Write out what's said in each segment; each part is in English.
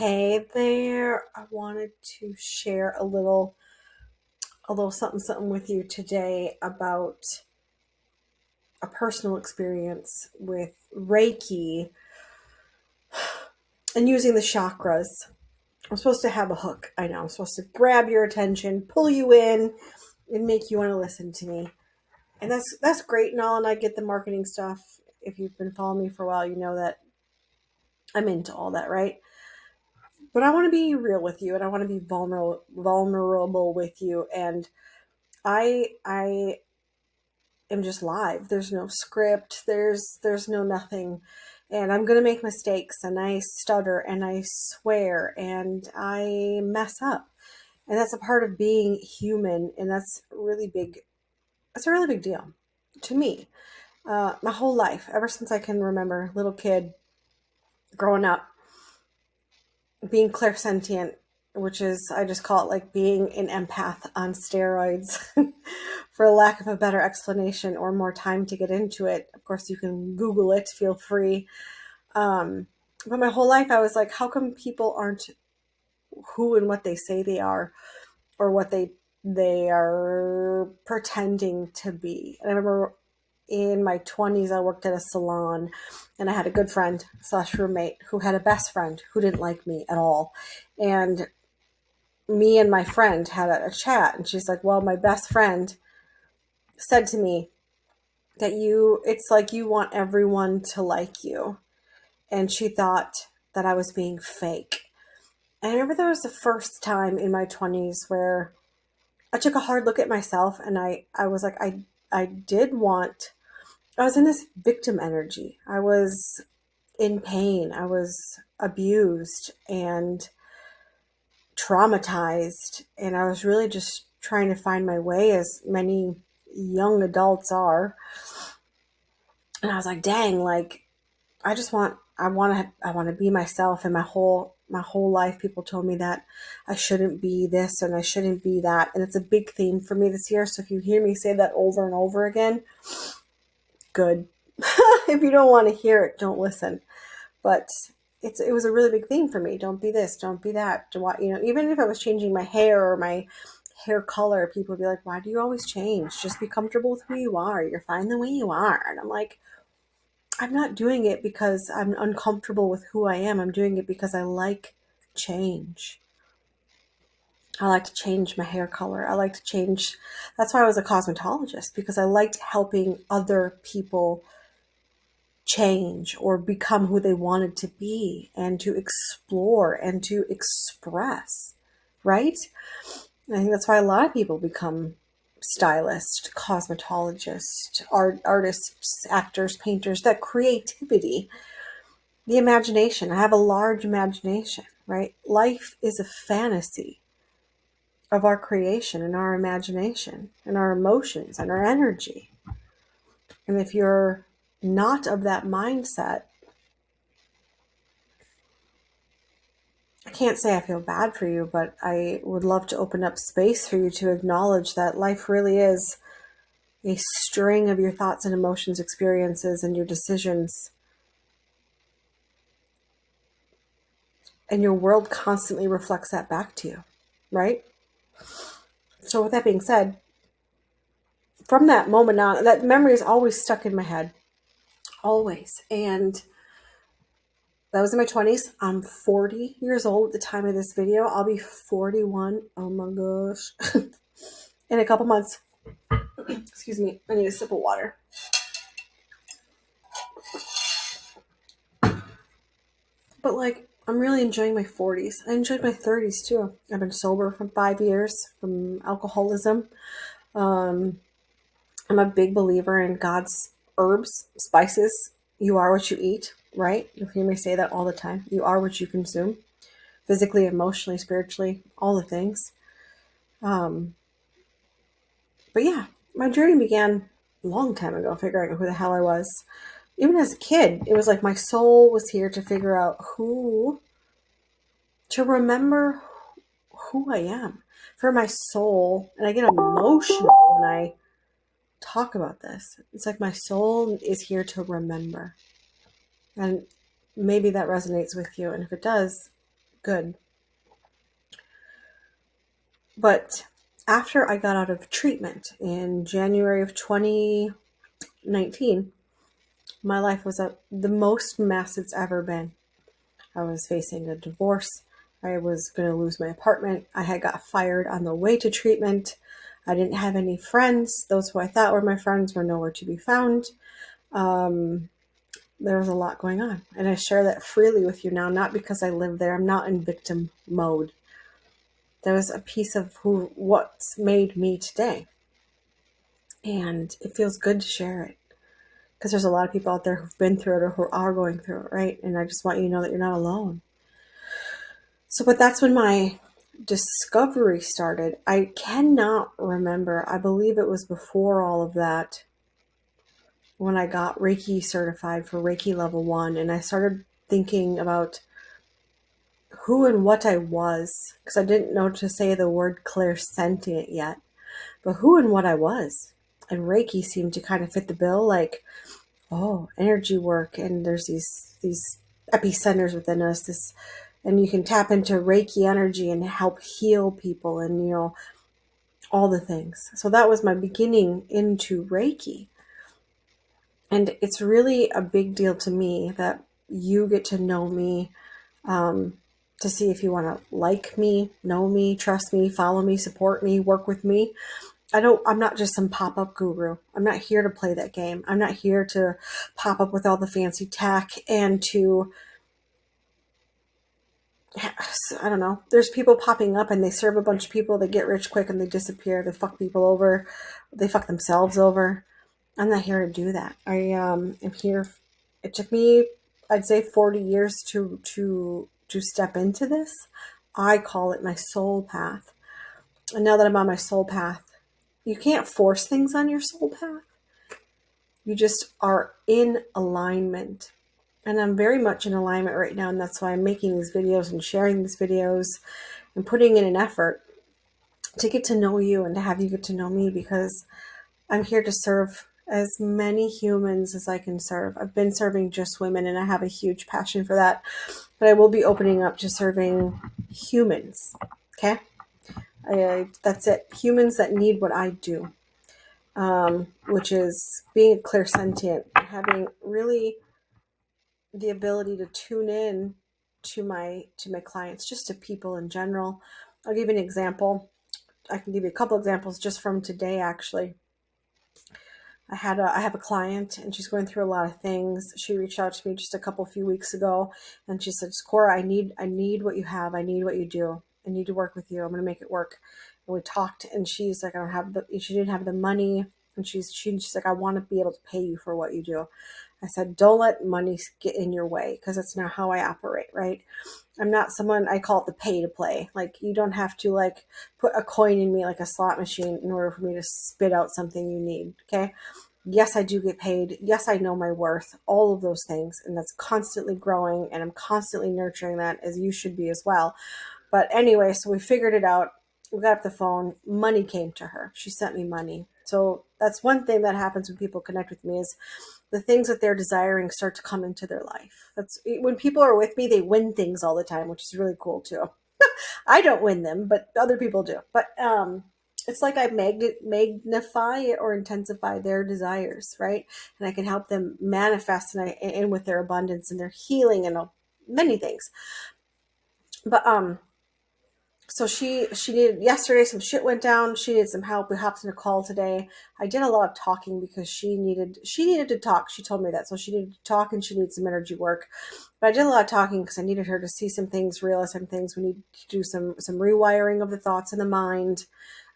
Hey there. I wanted to share a little something with you today about a personal experience with Reiki and using the chakras. I'm supposed to have a hook. I know. I'm supposed to grab your attention, pull you in, and make you want to listen to me. And that's great and all, and I get the marketing stuff. If you've been following me for a while, you know that I'm into all that, right? But I want to be real with you and I want to be vulnerable with you, and I am just live. There's no script. There's no nothing. And I'm gonna make mistakes and I stutter and I swear and I mess up. And that's a part of being human, and that's really big. That's a really big deal to me. My whole life, ever since I can remember, little kid, growing up, being clairsentient, which is, I just call it like being an empath on steroids, for lack of a better explanation or more time to get into it. Of course, you can Google it, feel free. But my whole life, I was like, how come people aren't who and what they say they are, or what they are pretending to be? And I remember in my 20s, I worked at a salon, and I had a good friend slash roommate who had a best friend who didn't like me at all. And me and my friend had a chat, and she's like, well, my best friend said to me that it's like you want everyone to like you. And she thought that I was being fake. And I remember that was the first time in my 20s where I took a hard look at myself, and I was like, I did want, I was in this victim energy. I was in pain. I was abused and traumatized, and I was really just trying to find my way, as many young adults are. And I was like, dang, like I want to be myself. And my whole life people told me that I shouldn't be this and I shouldn't be that, and it's a big theme for me this year. So if you hear me say that over and over again, good. If you don't want to hear it, don't listen. But it was a really big theme for me. Don't be this, don't be that. Even if I was changing my hair or my hair color, people would be like, why do you always change? Just be comfortable with who you are. You're fine the way you are. And I'm like, I'm not doing it because I'm uncomfortable with who I am. I'm doing it because I like change. I like to change my hair color. I like to change. That's why I was a cosmetologist, because I liked helping other people change or become who they wanted to be, and to explore and to express, right? And I think that's why a lot of people become stylists, cosmetologists, artists, actors, painters. That creativity, the imagination. I have a large imagination, right? Life is a fantasy of our creation and our imagination and our emotions and our energy. And if you're not of that mindset, I can't say I feel bad for you, but I would love to open up space for you to acknowledge that life really is a string of your thoughts and emotions, experiences, and your decisions. And your world constantly reflects that back to you, right? So with that being said, from that moment on, that memory is always stuck in my head, always. And that was in my 20s. I'm 40 years old at the time of this video. I'll be 41. Oh my gosh. In a couple months. Excuse me. I need a sip of water. But like, I'm really enjoying my 40s. I enjoyed my 30s too. I've been sober for 5 years from alcoholism. I'm a big believer in God's herbs, spices. You are what you eat, right? You'll hear me say that all the time. You are what you consume, physically, emotionally, spiritually, all the things. Um, but yeah, my journey began a long time ago, figuring out who the hell I was. Even as a kid, it was like my soul was here to figure out to remember who I am. For my soul, and I get emotional when I talk about this. It's like my soul is here to remember. And maybe that resonates with you. And if it does, good. But after I got out of treatment in January of 2019, my life was the most mess it's ever been. I was facing a divorce. I was going to lose my apartment. I had got fired on the way to treatment. I didn't have any friends. Those who I thought were my friends were nowhere to be found. There was a lot going on. And I share that freely with you now, not because I live there. I'm not in victim mode. There was a piece of what's made me today. And it feels good to share it. Because there's a lot of people out there who've been through it or who are going through it, right? And I just want you to know that you're not alone. So, but that's when my discovery started. I cannot remember. I believe it was before all of that when I got Reiki certified for Reiki level 1. And I started thinking about who and what I was, because I didn't know to say the word clairsentient yet, but who and what I was. And Reiki seemed to kind of fit the bill, like, oh, energy work, and there's these epicenters within us, and you can tap into Reiki energy and help heal people, and all the things. So that was my beginning into Reiki. And it's really a big deal to me that you get to know me, to see if you want to like me, know me, trust me, follow me, support me, work with me. I'm not just some pop-up guru. I'm not here to play that game. I'm not here to pop up with all the fancy tech and to, I don't know. There's people popping up and they serve a bunch of people. They get rich quick and they disappear. They fuck people over. They fuck themselves over. I'm not here to do that. I am here. It took me, I'd say, 40 years to step into this. I call it my soul path. And now that I'm on my soul path, you can't force things on your soul path. You just are in alignment. And I'm very much in alignment right now. And that's why I'm making these videos and sharing these videos and putting in an effort to get to know you and to have you get to know me, because I'm here to serve as many humans as I can serve. I've been serving just women and I have a huge passion for that. But I will be opening up to serving humans. Okay? That's it. Humans that need what I do. Which is being a clairsentient, having really the ability to tune in to my clients, just to people in general. I'll give you an example. I can give you a couple examples just from today, actually. I have a client and she's going through a lot of things. She reached out to me just a few weeks ago and she said, Cora, I need what you have. I need what you do. I need to work with you. I'm going to make it work. And we talked and she's like, she didn't have the money. And she's like, I want to be able to pay you for what you do. I said, don't let money get in your way, because that's not how I operate, right? I'm not someone, I call it the pay to play. Like, you don't have to put a coin in me like a slot machine in order for me to spit out something you need. Okay. Yes, I do get paid. Yes, I know my worth, all of those things. And that's constantly growing and I'm constantly nurturing that, as you should be as well. But anyway, so we figured it out. We got up the phone. Money came to her. She sent me money. So that's one thing that happens when people connect with me, is the things that they're desiring start to come into their life. That's when people are with me, they win things all the time, which is really cool too. I don't win them, but other people do. But it's like I magnify or intensify their desires, right? And I can help them manifest and with their abundance and their healing and many things. But so she needed, yesterday some shit went down. She needed some help. We hopped in a call today. I did a lot of talking because she needed to talk. She told me that. So she needed to talk and she needed some energy work. But I did a lot of talking because I needed her to see some things, realize some things. We need to do some rewiring of the thoughts and the mind.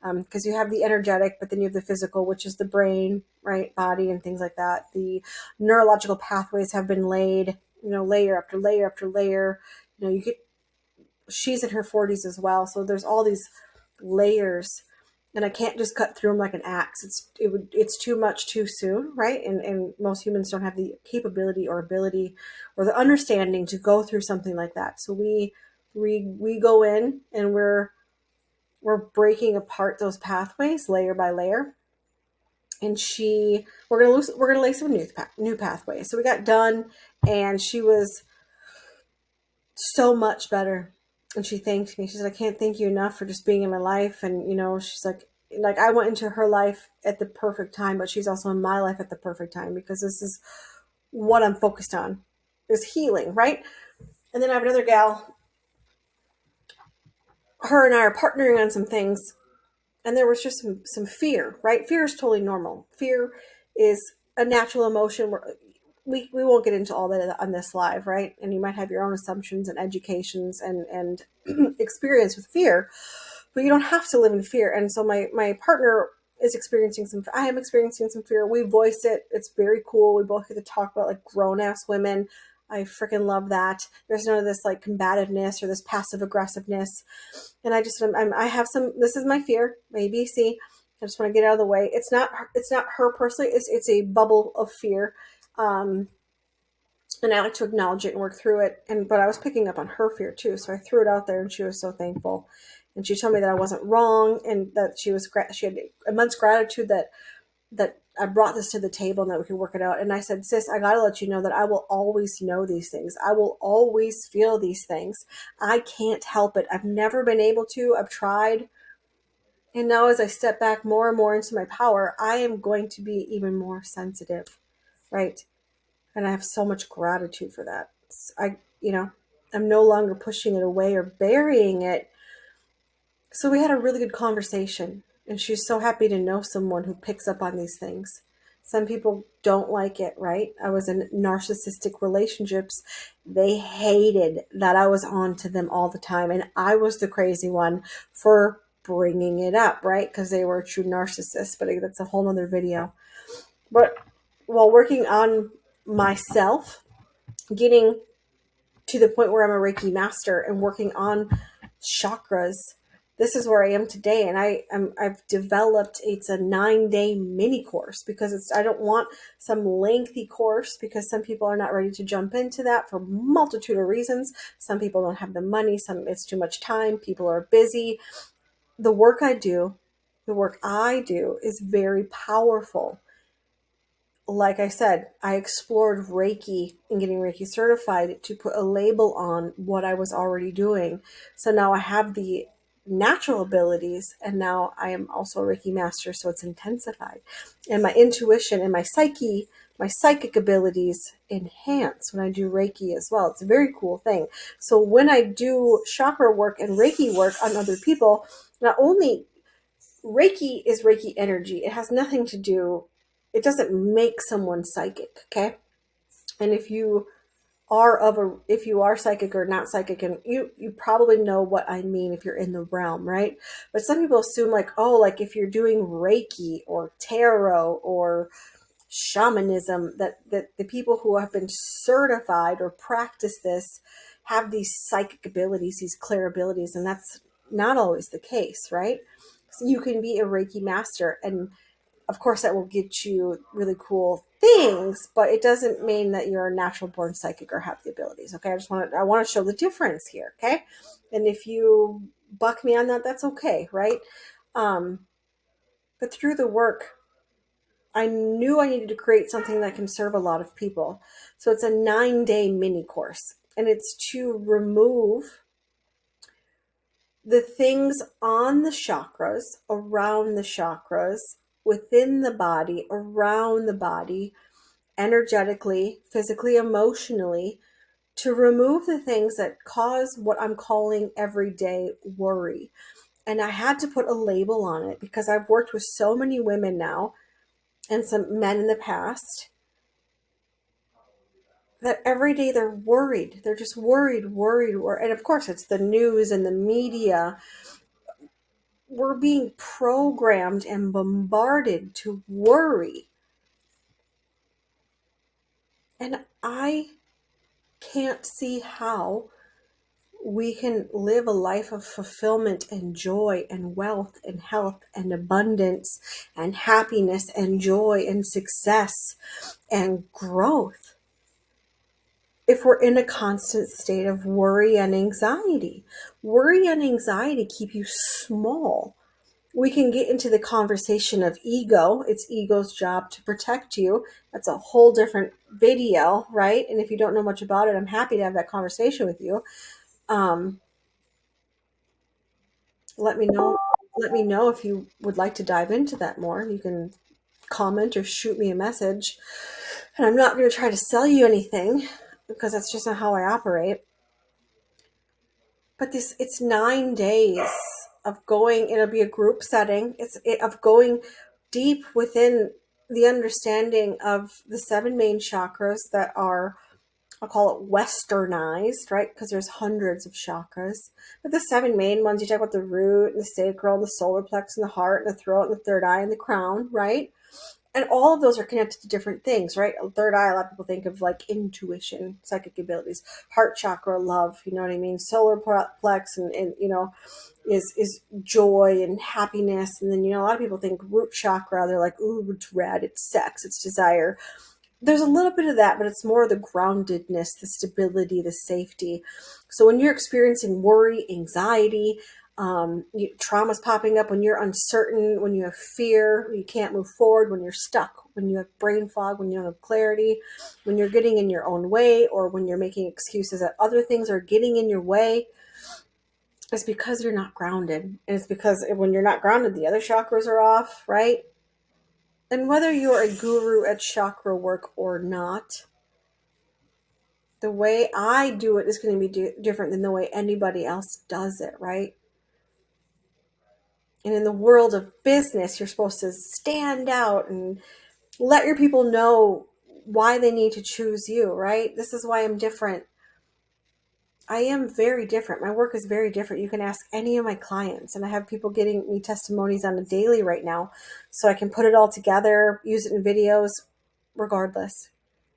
Because you have the energetic, but then you have the physical, which is the brain, right? Body and things like that. The neurological pathways have been laid, layer after layer after layer. She's in her 40s as well. So there's all these layers and I can't just cut through them like an axe. It's too much too soon. Right. And most humans don't have the capability or ability or the understanding to go through something like that. So we go in and we're breaking apart those pathways layer by layer. And we're going to lay some new pathways. So we got done and she was so much better. And she thanked me. She said, I can't thank you enough for just being in my life. And, she's like I went into her life at the perfect time, but she's also in my life at the perfect time, because this is what I'm focused on, is healing, right? And then I have another gal, her and I are partnering on some things, and there was just some fear, right? Fear is totally normal. Fear is a natural emotion. We won't get into all that on this live, right? And you might have your own assumptions and educations and experience with fear, but you don't have to live in fear. And so my partner is experiencing I am experiencing some fear. We voice it. It's very cool. We both get to talk about like grown ass women. I freaking love that. There's none of this like combativeness or this passive aggressiveness. And I have this is my fear, ABC. I just want to get out of the way. It's not her personally. It's a bubble of fear. And I like to acknowledge it and work through it. But I was picking up on her fear too, so I threw it out there, and she was so thankful. And she told me that I wasn't wrong, and that she had immense gratitude that I brought this to the table and that we could work it out. And I said, sis, I gotta let you know that I will always know these things. I will always feel these things. I can't help it. I've never been able to. I've tried. And now as I step back more and more into my power, I am going to be even more sensitive, right? And I have so much gratitude for that. I'm no longer pushing it away or burying it. So we had a really good conversation, and she's so happy to know someone who picks up on these things. Some people don't like it, right? I was in narcissistic relationships. They hated that I was on to them all the time, and I was the crazy one for bringing it up, right? Because they were a true narcissist, but that's a whole nother video. But while working on myself, getting to the point where I'm a Reiki master and working on chakras, this is where I am today. And I've developed, it's a 9-day mini course, because I don't want some lengthy course, because some people are not ready to jump into that for a multitude of reasons. Some people don't have the money, it's too much time, people are busy. The work I do is very powerful. Like I said, I explored Reiki and getting Reiki certified to put a label on what I was already doing. So now I have the natural abilities, and now I am also a Reiki master, so it's intensified. And my intuition and my psychic abilities enhance when I do Reiki as well. It's a very cool thing. So when I do chakra work and Reiki work on other people, not only Reiki is Reiki energy, it has nothing to do, it doesn't make someone psychic, okay? And if you are psychic or not psychic, and you probably know what I mean if you're in the realm, right? But some people assume like, oh, like if you're doing Reiki or tarot or shamanism, that the people who have been certified or practice this have these psychic abilities, these clear abilities, and that's not always the case, right? So you can be a Reiki master, and of course that will get you really cool things, but it doesn't mean that you're a natural born psychic or have the abilities. Okay. I want to show the difference here. Okay. And if you buck me on that, that's okay. Right. But through the work, I knew I needed to create something that can serve a lot of people. So it's a 9-day mini course, and it's to remove the things on the chakras, around the chakras, within the body, around the body, energetically, physically, emotionally, to remove the things that cause what I'm calling everyday worry. And I had to put a label on it, because I've worked with so many women now and some men in the past that every day they're worried. They're just worried. And of course, it's the news and the media. We're being programmed and bombarded to worry. And I can't see how we can live a life of fulfillment and joy and wealth and health and abundance and happiness and joy and success and growth if we're in a constant state of worry and anxiety. Worry and anxiety keep you small. We can get into the conversation of ego. It's ego's job to protect you. That's a whole different video, right? And if you don't know much about it, I'm happy to have that conversation with you. Let me know. Let me know if you would like to dive into that more. You can comment or shoot me a message. And I'm not going to try to sell you anything because that's just not how I operate. But it's 9 days of going. It'll be a group setting. Of going deep within the understanding of the seven main chakras that are, I'll call it westernized, right? Because there's hundreds of chakras. But the seven main ones, you talk about the root and the sacral and the solar plex and the heart and the throat and the third eye and the crown, right? And all of those are connected to different things, right? Third eye, a lot of people think of like intuition, psychic abilities, heart chakra, love, you know what I mean? Solar plex and is joy and happiness. And then, a lot of people think root chakra, they're like, ooh, it's red, it's sex, it's desire. There's a little bit of that, but it's more the groundedness, the stability, the safety. So when you're experiencing worry, anxiety, trauma's popping up, when you're uncertain, when you have fear, you can't move forward, when you're stuck, when you have brain fog, when you don't have clarity, when you're getting in your own way, or when you're making excuses that other things are getting in your way, it's because you're not grounded. And it's because when you're not grounded, the other chakras are off, right? And whether you're a guru at chakra work or not, the way I do it is going to be different than the way anybody else does it, right? And in the world of business, you're supposed to stand out and let your people know why they need to choose you, right? This is why I'm different. I am very different. My work is very different. You can ask any of my clients, and I have people getting me testimonies on a daily right now, so I can put it all together, use it in videos, regardless.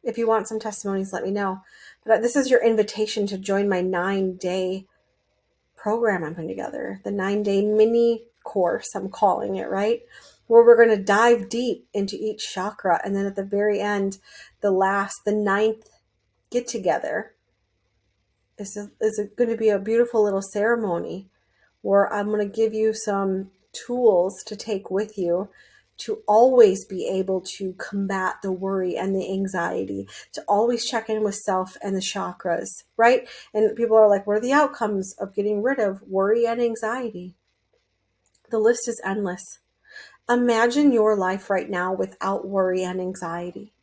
If you want some testimonies, let me know. But this is your invitation to join my 9-day program I'm putting together, the 9-day mini course, I'm calling it, right? Where we're going to dive deep into each chakra. And then at the very end, the ninth get together is going to be a beautiful little ceremony where I'm going to give you some tools to take with you to always be able to combat the worry and the anxiety, to always check in with self and the chakras, right? And people are like, what are the outcomes of getting rid of worry and anxiety? The list is endless. Imagine your life right now without worry and anxiety.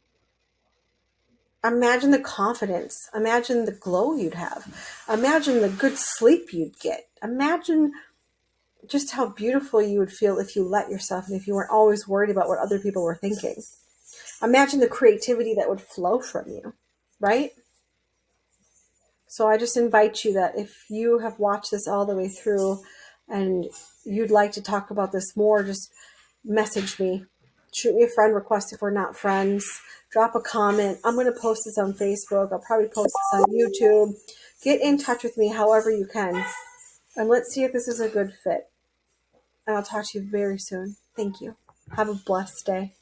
Imagine the confidence. Imagine the glow you'd have. Imagine the good sleep you'd get. Imagine just how beautiful you would feel if you let yourself and if you weren't always worried about what other people were thinking. Imagine the creativity that would flow from you, right? So I just invite you that if you have watched this all the way through and you'd like to talk about this more, just message me. Shoot me a friend request if we're not friends. Drop a comment. I'm going to post this on Facebook. I'll probably post this on YouTube. Get in touch with me however you can. And let's see if this is a good fit. And I'll talk to you very soon. Thank you. Have a blessed day.